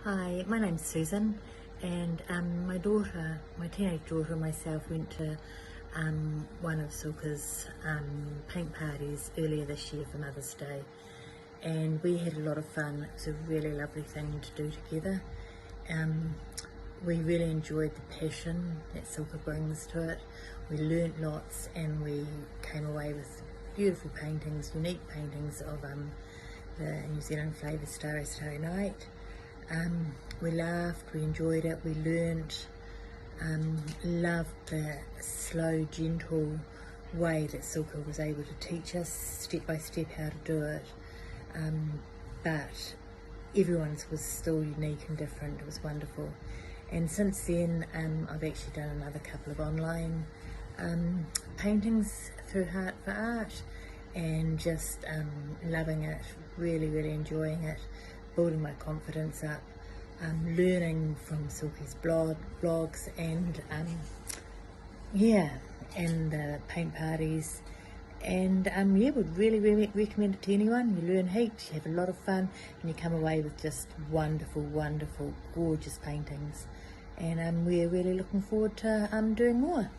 Hi, my name's Susan, and my teenage daughter and myself went to one of Silka's paint parties earlier this year for Mother's Day, and we had a lot of fun. It was a really lovely thing to do together. We really enjoyed the passion that Silka brings to it. We learnt lots and we came away with beautiful paintings, unique paintings of the New Zealand flavour Starry Starry Night. We laughed, we enjoyed it, we learnt, loved the slow, gentle way that Silka was able to teach us step by step how to do it. But everyone's was still unique and different. It was wonderful. And since then, I've actually done another couple of online paintings through Heart for Art, and just loving it, really enjoying it, building my confidence up, learning from Silky's blogs, and and the paint parties, and would really recommend it to anyone. You learn heaps, you have a lot of fun, and you come away with just wonderful, gorgeous paintings. And we're really looking forward to doing more.